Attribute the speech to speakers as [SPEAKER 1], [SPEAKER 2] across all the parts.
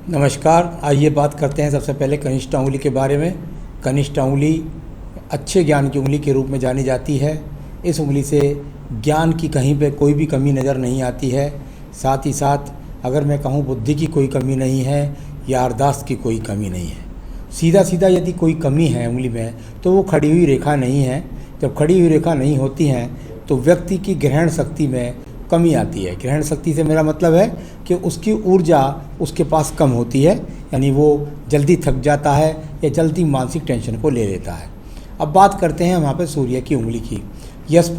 [SPEAKER 1] नमस्कार। आइए बात करते हैं सबसे पहले कनिष्ठ अंगुली के बारे में। कनिष्ठ अंगुली अच्छे ज्ञान की उंगली के रूप में जानी जाती है। इस उंगली से ज्ञान की कहीं पे कोई भी कमी नज़र नहीं आती है। साथ ही साथ अगर मैं कहूँ बुद्धि की कोई कमी नहीं है, याददाश्त की कोई कमी नहीं है। सीधा सीधा यदि कोई कमी है उंगली में तो वो खड़ी हुई रेखा नहीं है। जब खड़ी हुई रेखा नहीं होती हैं तो व्यक्ति की ग्रहण शक्ति में कमी आती है। ग्रहण शक्ति से मेरा मतलब है कि उसकी ऊर्जा उसके पास कम होती है, यानी वो जल्दी थक जाता है या जल्दी मानसिक टेंशन को ले लेता है। अब बात करते हैं यहाँ पे सूर्य की उंगली की। यश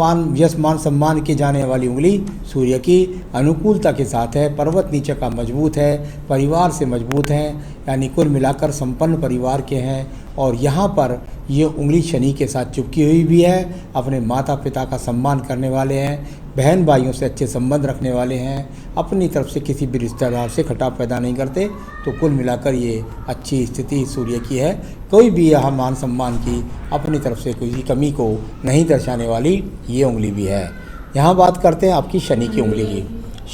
[SPEAKER 1] मान सम्मान की जाने वाली उंगली सूर्य की अनुकूलता के साथ है। पर्वत नीचे का मजबूत है, परिवार से मजबूत हैं, यानी कुल मिलाकर संपन्न परिवार के हैं। और यहाँ पर ये उंगली शनि के साथ चिपकी हुई भी है। अपने माता पिता का सम्मान करने वाले हैं, बहन भाइयों से अच्छे संबंध रखने वाले हैं, अपनी तरफ से किसी भी रिश्तेदार से खटाव पैदा नहीं करते। तो कुल मिलाकर ये अच्छी स्थिति सूर्य की है। कोई भी यहाँ मान सम्मान की अपनी तरफ से किसी कमी को नहीं दर्शाने वाली ये उंगली भी है। यहाँ बात करते हैं आपकी शनि की उंगली की।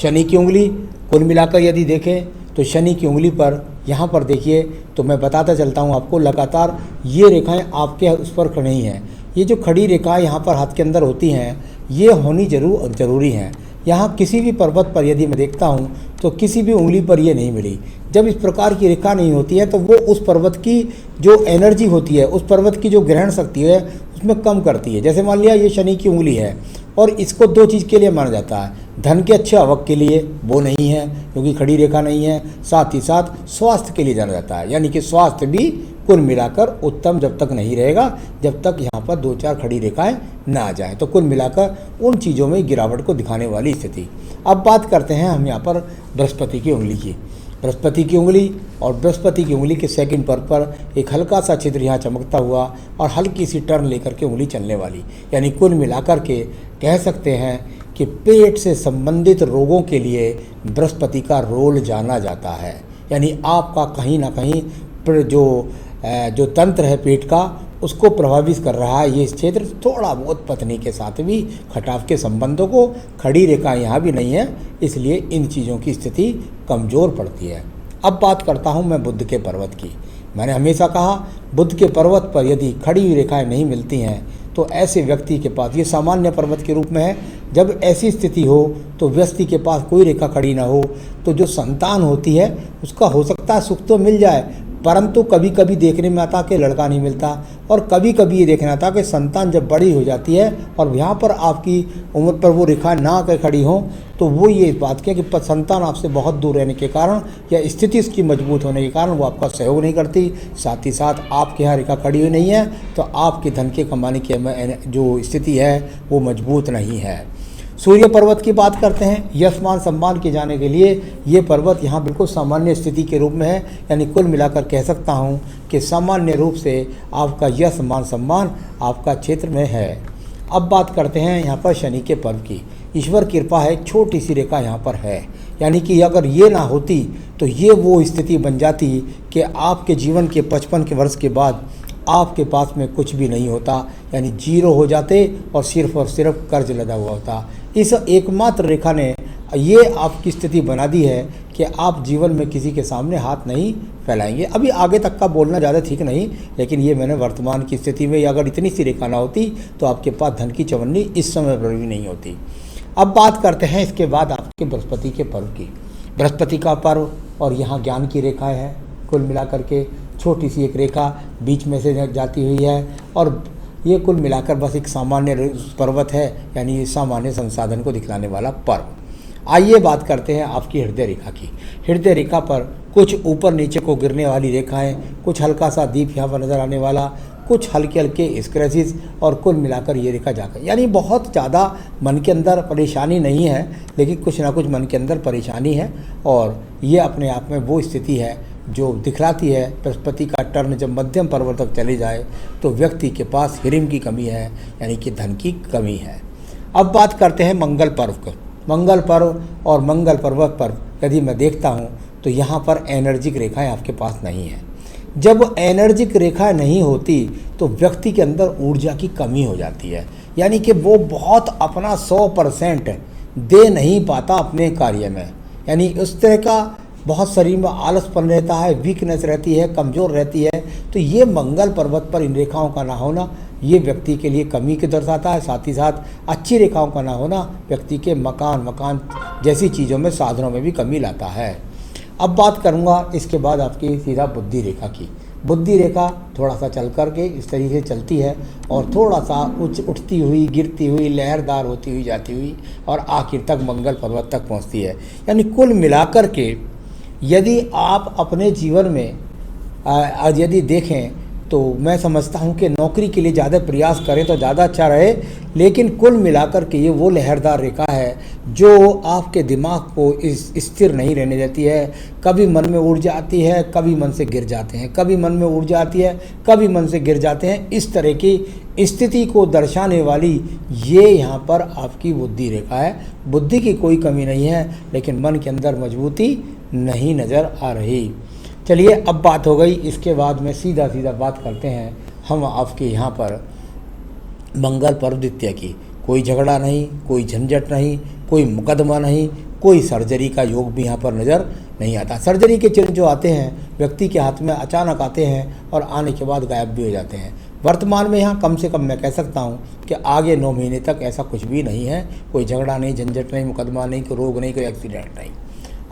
[SPEAKER 1] शनि की उंगली कुल मिलाकर यदि देखें तो शनि की उंगली पर यहाँ पर देखिए तो मैं बताता चलता हूँ आपको, लगातार ये रेखाएं आपके उस पर नहीं हैं। ये जो खड़ी रेखाएं यहाँ पर हाथ के अंदर होती हैं ये होनी ज़रूरी हैं। यहाँ किसी भी पर्वत पर यदि मैं देखता हूँ तो किसी भी उंगली पर ये नहीं मिली। जब इस प्रकार की रेखा नहीं होती है तो वो उस पर्वत की जो एनर्जी होती है, उस पर्वत की जो ग्रहण शक्ति है उसमें कम करती है। जैसे मान लिया ये शनि की उंगली है और इसको दो चीज़ के लिए माना जाता है, धन के अच्छे आवक के लिए वो नहीं है क्योंकि खड़ी रेखा नहीं है, साथ ही साथ स्वास्थ्य के लिए जाना जाता है, यानी कि स्वास्थ्य भी कुल मिलाकर उत्तम जब तक नहीं रहेगा जब तक यहाँ पर दो चार खड़ी रेखाएं ना आ जाए। तो कुल मिलाकर उन चीज़ों में गिरावट को दिखाने वाली स्थिति। अब बात करते हैं हम यहाँ पर बृहस्पति की उंगली की। बृहस्पति की उंगली और बृहस्पति की उंगली के सेकंड पर एक हल्का सा छिद्र यहाँ चमकता हुआ और हल्की सी टर्न लेकर के उंगली चलने वाली, यानी कुल मिलाकर के कह सकते हैं कि पेट से संबंधित रोगों के लिए बृहस्पति का रोल जाना जाता है। यानी आपका कहीं ना कहीं जो तंत्र है पेट का उसको प्रभावित कर रहा है ये क्षेत्र। थोड़ा बहुत पत्नी के साथ भी खटाव के संबंधों को, खड़ी रेखा यहाँ भी नहीं है, इसलिए इन चीज़ों की स्थिति कमज़ोर पड़ती है। अब बात करता हूँ मैं बुध के पर्वत की। मैंने हमेशा कहा बुध के पर्वत पर यदि खड़ी हुई रेखाएं नहीं मिलती हैं तो ऐसे व्यक्ति के पास, ये सामान्य पर्वत के रूप में है, जब ऐसी स्थिति हो तो व्यक्ति के पास कोई रेखा खड़ी ना हो तो जो संतान होती है उसका हो सकता है सुख तो मिल जाए, परंतु कभी कभी देखने में आता कि लड़का नहीं मिलता, और कभी कभी ये देखना आता कि संतान जब बड़ी हो जाती है और यहाँ पर आपकी उम्र पर वो रेखा ना आकर खड़ी हो तो वो ये बात की कि संतान आपसे बहुत दूर रहने के कारण या स्थिति इसकी मजबूत होने के कारण वो आपका सहयोग नहीं करती। साथ ही साथ आपके यहाँ रेखा खड़ी हुई नहीं है तो आपके धन के कमाने की जो स्थिति है वो मजबूत नहीं है। सूर्य पर्वत की बात करते हैं। यश मान सम्मान किए जाने के लिए ये पर्वत यहाँ बिल्कुल सामान्य स्थिति के रूप में है, यानी कुल मिलाकर कह सकता हूँ कि सामान्य रूप से आपका यश मान सम्मान आपका क्षेत्र में है। अब बात करते हैं यहाँ पर शनि के पर्व की। ईश्वर कृपा है, छोटी सी रेखा यहाँ पर है, यानी कि अगर ये ना होती तो ये वो स्थिति बन जाती कि आपके जीवन के 55 के वर्ष के बाद आपके पास में कुछ भी नहीं होता, यानी जीरो हो जाते और सिर्फ कर्ज लदा हुआ होता। इस एकमात्र रेखा ने ये आपकी स्थिति बना दी है कि आप जीवन में किसी के सामने हाथ नहीं फैलाएंगे। अभी आगे तक का बोलना ज़्यादा ठीक नहीं, लेकिन ये मैंने वर्तमान की स्थिति में अगर इतनी सी रेखा ना होती तो आपके पास धन की चवन्नी इस समय पर भी नहीं होती। अब बात करते हैं इसके बाद आपके बृहस्पति के पर्व की। बृहस्पति का पर्व और यहाँ ज्ञान की रेखा है, कुल मिलाकर के छोटी सी एक रेखा बीच में से जाती हुई है और ये कुल मिलाकर बस एक सामान्य पर्वत है, यानी सामान्य संसाधन को दिखलाने वाला पर्व। आइए बात करते हैं आपकी हृदय रेखा की। हृदय रेखा पर कुछ ऊपर नीचे को गिरने वाली रेखाएं, कुछ हल्का सा दीप यहाँ पर नज़र आने वाला, कुछ हल्के हल्के स्क्रैचेस और कुल मिलाकर ये रेखा जाकर, यानी बहुत ज़्यादा मन के अंदर परेशानी नहीं है, लेकिन कुछ ना कुछ मन के अंदर परेशानी है। और ये अपने आप में वो स्थिति है जो दिखलाती है बृहस्पति का टर्न जब मध्यम पर्व तक चले जाए तो व्यक्ति के पास हिरिम की कमी है, यानी कि धन की कमी है। अब बात करते हैं मंगल पर्व को। मंगल पर्व और मंगल पर्वत पर यदि मैं देखता हूँ तो यहाँ पर एनर्जिक रेखाएं आपके पास नहीं है। जब एनर्जिक रेखाएं नहीं होती तो व्यक्ति के अंदर ऊर्जा की कमी हो जाती है, यानी कि वो बहुत अपना 100% दे नहीं पाता अपने कार्य में, यानी उस तरह का बहुत शरीर में आलसपन रहता है, वीकनेस रहती है, कमज़ोर रहती है। तो ये मंगल पर्वत पर इन रेखाओं का ना होना ये व्यक्ति के लिए कमी के दर्शाता है। साथ ही साथ अच्छी रेखाओं का ना होना व्यक्ति के मकान जैसी चीज़ों में, साधनों में भी कमी लाता है। अब बात करूँगा इसके बाद आपकी सीधा बुद्धि रेखा की। बुद्धि रेखा थोड़ा सा चल कर के इस तरीके से चलती है और थोड़ा सा उठती हुई, गिरती हुई, लहरदार होती हुई, जाती हुई और आखिर तक मंगल पर्वत तक पहुंचती है। यानी कुल मिलाकर के यदि आप अपने जीवन में आज यदि देखें तो मैं समझता हूं कि नौकरी के लिए ज़्यादा प्रयास करें तो ज़्यादा अच्छा रहे। लेकिन कुल मिलाकर के ये वो लहरदार रेखा है जो आपके दिमाग को स्थिर नहीं रहने देती है। कभी मन में उड़ जाती है, कभी मन से गिर जाते हैं, कभी मन में उड़ जाती है, कभी मन से गिर जाते हैं। इस तरह की स्थिति को दर्शाने वाली ये यहाँ पर आपकी बुद्धि रेखा है। बुद्धि की कोई कमी नहीं है, लेकिन मन के अंदर मजबूती नहीं नज़र आ रही। चलिए अब बात हो गई, इसके बाद में सीधा बात करते हैं हम आपके यहाँ पर मंगल पर्व द्वितीय की। कोई झगड़ा नहीं, कोई झंझट नहीं, कोई मुकदमा नहीं, कोई सर्जरी का योग भी यहाँ पर नज़र नहीं आता। सर्जरी के चिन्ह जो आते हैं व्यक्ति के हाथ में अचानक आते हैं और आने के बाद गायब भी हो जाते हैं। वर्तमान में यहाँ कम से कम मैं कह सकता हूँ कि आगे 9 महीने तक ऐसा कुछ भी नहीं है। कोई झगड़ा नहीं, झंझट नहीं, मुकदमा नहीं, कोई रोग नहीं, कोई एक्सीडेंट नहीं।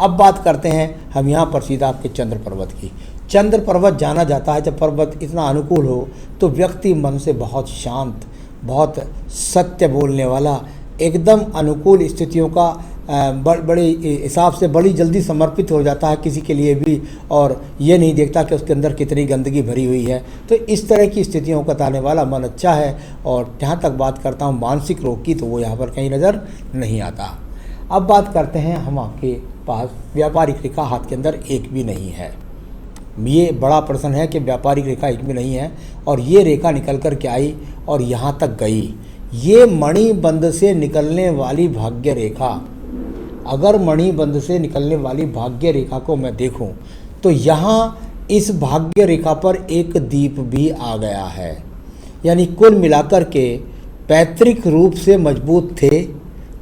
[SPEAKER 1] अब बात करते हैं हम यहाँ पर सीधा आपके चंद्र पर्वत की। चंद्र पर्वत जाना जाता है, जब पर्वत इतना अनुकूल हो तो व्यक्ति मन से बहुत शांत, बहुत सत्य बोलने वाला, एकदम अनुकूल स्थितियों का बड़े हिसाब से बड़ी जल्दी समर्पित हो जाता है किसी के लिए भी, और ये नहीं देखता कि उसके अंदर कितनी गंदगी भरी हुई है। तो इस तरह की स्थितियों को बताने वाला मन अच्छा है। और जहाँ तक बात करता हूँ मानसिक रोग की, तो वो यहाँ पर कहीं नज़र नहीं आता। अब बात करते हैं हम आपके पास व्यापारिक रेखा हाथ के अंदर एक भी नहीं है। ये बड़ा प्रश्न है कि व्यापारिक रेखा एक भी नहीं है और ये रेखा निकल कर के आई और यहाँ तक गई। ये मणिबंध से निकलने वाली भाग्य रेखा, अगर मणिबंध से निकलने वाली भाग्य रेखा को मैं देखूं तो यहाँ इस भाग्य रेखा पर एक दीप भी आ गया है। यानी कुल मिलाकर के पैतृक रूप से मजबूत थे,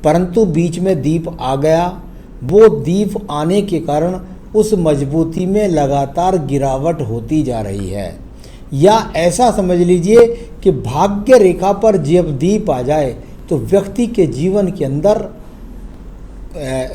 [SPEAKER 1] परंतु बीच में दीप आ गया। वो दीप आने के कारण उस मजबूती में लगातार गिरावट होती जा रही है। या ऐसा समझ लीजिए कि भाग्य रेखा पर जब दीप आ जाए तो व्यक्ति के जीवन के अंदर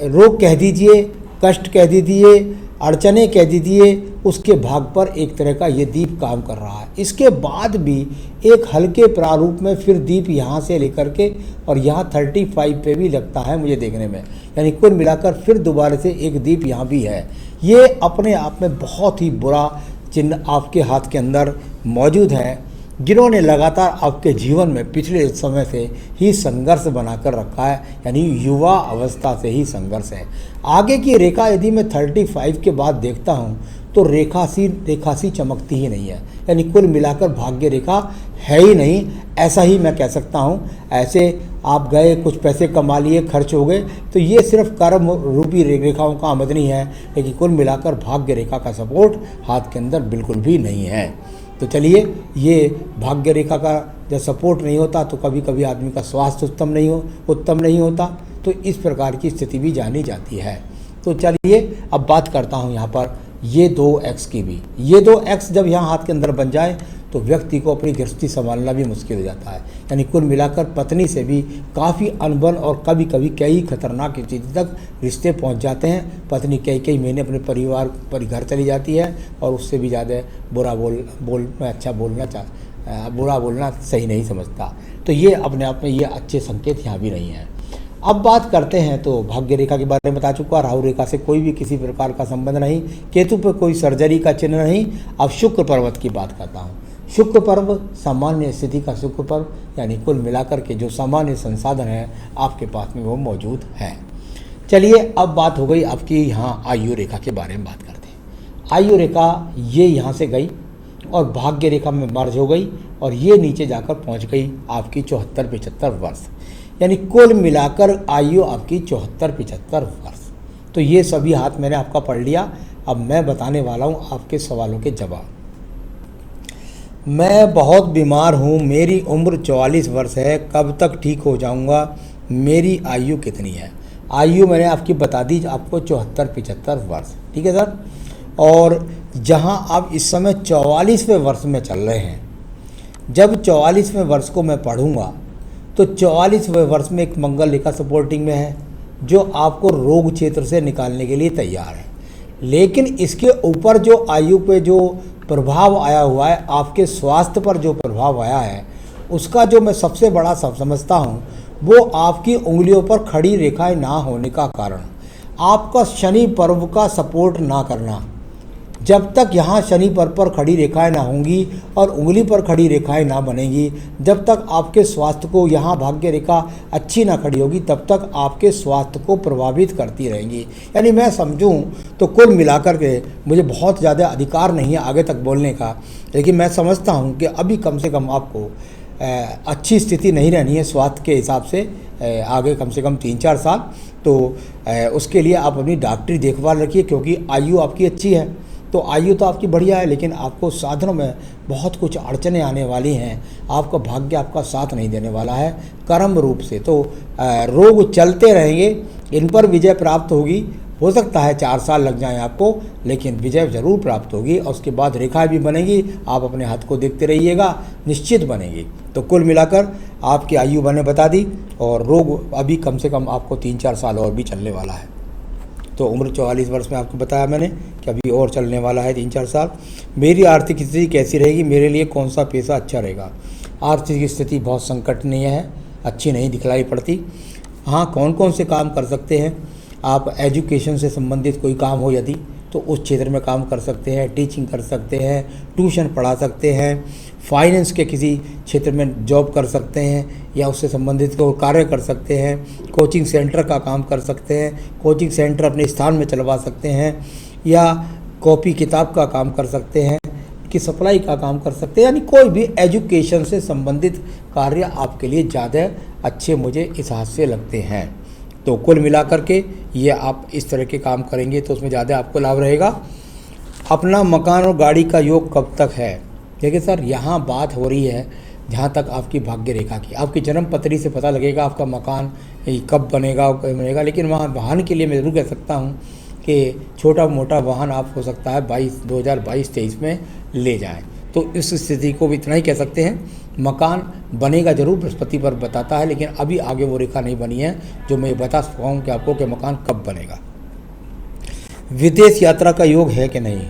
[SPEAKER 1] रोग कह दीजिए, कष्ट कह दीजिए, अड़चने कह दीजिए, उसके भाग पर एक तरह का ये दीप काम कर रहा है। इसके बाद भी एक हल्के प्रारूप में फिर दीप यहाँ से लेकर के और यहाँ 35 पे भी लगता है मुझे देखने में। यानी कुल मिलाकर फिर दोबारा से एक दीप यहाँ भी है। ये अपने आप में बहुत ही बुरा चिन्ह आपके हाथ के अंदर मौजूद है, जिन्होंने लगातार आपके जीवन में पिछले समय से ही संघर्ष बनाकर रखा है। यानी युवा अवस्था से ही संघर्ष है। आगे की रेखा यदि मैं 35 के बाद देखता हूँ तो रेखा सी चमकती ही नहीं है। यानी कुल मिलाकर भाग्य रेखा है ही नहीं, ऐसा ही मैं कह सकता हूँ। ऐसे आप गए, कुछ पैसे कमा लिए, खर्च हो गए, तो ये सिर्फ कर्म रूपी रेखाओं का आमदनी है, लेकिन कुल मिलाकर भाग्य रेखा का सपोर्ट हाथ के अंदर बिल्कुल भी नहीं है। तो चलिए, ये भाग्य रेखा का जब सपोर्ट नहीं होता तो कभी कभी आदमी का स्वास्थ्य उत्तम नहीं होता। तो इस प्रकार की स्थिति भी जानी जाती है। तो चलिए अब बात करता हूँ यहाँ पर ये 2x की भी। ये 2x जब यहाँ हाथ के अंदर बन जाए तो व्यक्ति को अपनी गृहस्थी संभालना भी मुश्किल हो जाता है। यानी कुल मिलाकर पत्नी से भी काफ़ी अनबन और कभी कभी कई खतरनाक स्थिति तक रिश्ते पहुंच जाते हैं। पत्नी कई महीने अपने घर चली जाती है और उससे भी ज़्यादा बुरा बोलना सही नहीं समझता। तो ये अपने आप में ये अच्छे संकेत यहाँ भी नहीं हैं। अब बात करते हैं तो भाग्य रेखा के बारे में बता चुका। राहु रेखा से कोई भी किसी प्रकार का संबंध नहीं, केतु पर कोई सर्जरी का चिन्ह नहीं। अब शुक्र पर्वत की बात करता हूँ। शुक्र पर्व सामान्य स्थिति का शुक्र पर्व, यानी कुल मिलाकर के जो सामान्य संसाधन है आपके पास में वो मौजूद है। चलिए अब बात हो गई आपकी यहाँ आयु रेखा के बारे में बात करते हैं। आयु रेखा ये यहाँ से गई और भाग्य रेखा में मर्ज हो गई और ये नीचे जाकर पहुँच गई आपकी 74-75 वर्ष। यानी कुल मिलाकर आयु आपकी 74-75 वर्ष। तो ये सभी हाथ मैंने आपका पढ़ लिया। अब मैं बताने वाला हूँ आपके सवालों के जवाब। मैं बहुत बीमार हूँ, मेरी उम्र 44 वर्ष है, कब तक ठीक हो जाऊँगा, मेरी आयु कितनी है। आयु मैंने आपकी बता दी आपको 74-75 वर्ष, ठीक है सर। और जहां आप इस समय 44वें वर्ष में चल रहे हैं, जब 44वें वर्ष को मैं पढ़ूंगा तो 44वें वर्ष में एक मंगल रेखा सपोर्टिंग में है जो आपको रोग क्षेत्र से निकालने के लिए तैयार है। लेकिन इसके ऊपर जो आयु पे जो प्रभाव आया हुआ है, आपके स्वास्थ्य पर जो प्रभाव आया है, उसका जो मैं सबसे बड़ा समझता हूँ वो आपकी उंगलियों पर खड़ी रेखाएं ना होने का कारण, आपका शनि पर्व का सपोर्ट ना करना। जब तक यहाँ शनि पर्व पर खड़ी रेखाएं ना होंगी और उंगली पर खड़ी रेखाएं ना बनेंगी, जब तक आपके स्वास्थ्य को यहाँ भाग्य रेखा अच्छी ना खड़ी होगी, तब तक आपके स्वास्थ्य को प्रभावित करती रहेंगी। यानी मैं समझूं तो कुल मिलाकर के मुझे बहुत ज़्यादा अधिकार नहीं है आगे तक बोलने का, लेकिन मैं समझता हूँ कि अभी कम से कम आपको अच्छी स्थिति नहीं रहनी है स्वास्थ्य के हिसाब से, आगे कम से कम 3-4 साल। तो उसके लिए आप अपनी डॉक्टरी देखभाल रखिए, क्योंकि आयु आपकी अच्छी है, तो आयु तो आपकी बढ़िया है, लेकिन आपको साधनों में बहुत कुछ अड़चनें आने वाली हैं। आपका भाग्य आपका साथ नहीं देने वाला है कर्म रूप से। तो रोग चलते रहेंगे, इन पर विजय प्राप्त होगी। हो सकता है 4 साल लग जाएं आपको, लेकिन विजय ज़रूर प्राप्त होगी और उसके बाद रेखाएं भी बनेगी। आप अपने हाथ को देखते रहिएगा, निश्चित बनेगी। तो कुल मिलाकर आपकी आयु मैंने बता दी, और रोग अभी कम से कम आपको 3-4 साल और भी चलने वाला है। तो उम्र 44 वर्ष में आपको बताया मैंने कि अभी और चलने वाला है 3-4 साल। मेरी आर्थिक स्थिति कैसी रहेगी, मेरे लिए कौन सा पैसा अच्छा रहेगा। आर्थिक स्थिति बहुत संकटनीय है, अच्छी नहीं दिखलाई पड़ती। हाँ, कौन कौन से काम कर सकते हैं आप, एजुकेशन से संबंधित कोई काम हो यदि, तो उस क्षेत्र में काम कर सकते हैं, टीचिंग कर सकते हैं, ट्यूशन पढ़ा सकते हैं, फाइनेंस के किसी क्षेत्र में जॉब कर सकते हैं या उससे संबंधित को कार्य कर सकते हैं, कोचिंग सेंटर का काम कर सकते हैं, कोचिंग सेंटर अपने स्थान में चलवा सकते हैं, या कॉपी किताब का काम कर सकते हैं, कि सप्लाई का काम कर सकते हैं। यानी कोई भी एजुकेशन से संबंधित कार्य आपके लिए ज़्यादा अच्छे मुझे इस हाथ से लगते हैं। तो कुल मिलाकर के ये आप इस तरह के काम करेंगे तो उसमें ज़्यादा आपको लाभ रहेगा। अपना मकान और गाड़ी का योग कब तक है, देखिए सर, यहाँ बात हो रही है जहाँ तक आपकी भाग्य रेखा की, आपकी जन्म पत्री से पता लगेगा आपका मकान कब बनेगा। लेकिन वहाँ वाहन के लिए मैं ज़रूर कह सकता हूँ कि छोटा मोटा वाहन आप हो सकता है 2022-23 में ले जाएं। तो इस स्थिति को भी इतना ही कह सकते हैं, मकान बनेगा जरूर, बृहस्पति पर बताता है, लेकिन अभी आगे वो रेखा नहीं बनी है जो मैं बता पाऊँ कि आपको कि मकान कब बनेगा। विदेश यात्रा का योग है कि नहीं,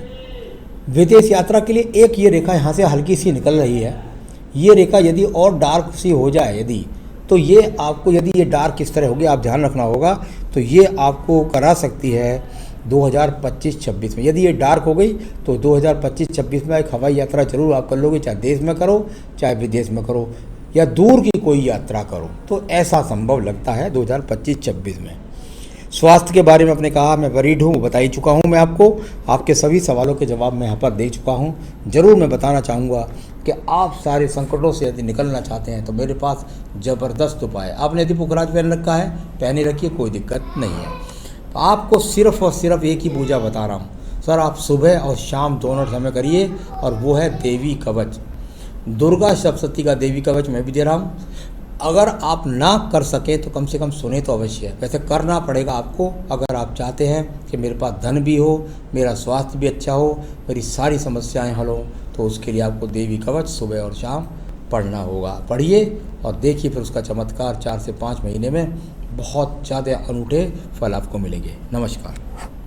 [SPEAKER 1] विदेश यात्रा के लिए एक ये रेखा यहाँ से हल्की सी निकल रही है। ये रेखा यदि और डार्क सी हो जाए यदि, तो ये आपको, यदि ये डार्क किस तरह होगी आप ध्यान रखना होगा, तो ये आपको करा सकती है 2025-26 में। यदि ये डार्क हो गई तो 2025-26 में एक हवाई यात्रा जरूर आप कर लोगे, चाहे देश में करो चाहे विदेश में करो या दूर की कोई यात्रा करो, तो ऐसा संभव लगता है 2025-26 में। स्वास्थ्य के बारे में आपने कहा, मैं वरीड हूँ, बता ही चुका हूँ मैं आपको, आपके सभी सवालों के जवाब मैं यहाँ पर दे चुका हूँ। ज़रूर मैं बताना चाहूँगा कि आप सारे संकटों से यदि निकलना चाहते हैं तो मेरे पास ज़बरदस्त उपाय है। आपने यदि पुखराज पहन रखा है, पहने रखिए, कोई दिक्कत नहीं है। तो आपको सिर्फ और सिर्फ एक ही पूजा बता रहा हूँ सर, आप सुबह और शाम दोनों समय करिए, और वो है देवी कवच, दुर्गा सप्तशती का देवी कवच मैं भी दे रहा हूँ। अगर आप ना कर सकें तो कम से कम सुने तो अवश्य है, वैसे करना पड़ेगा आपको अगर आप चाहते हैं कि मेरे पास धन भी हो, मेरा स्वास्थ्य भी अच्छा हो, मेरी सारी समस्याएं हल हो, तो उसके लिए आपको देवी कवच सुबह और शाम पढ़ना होगा। पढ़िए और देखिए फिर उसका चमत्कार 4 से 5 महीने में बहुत ज़्यादा अनूठे फल आपको मिलेंगे। नमस्कार।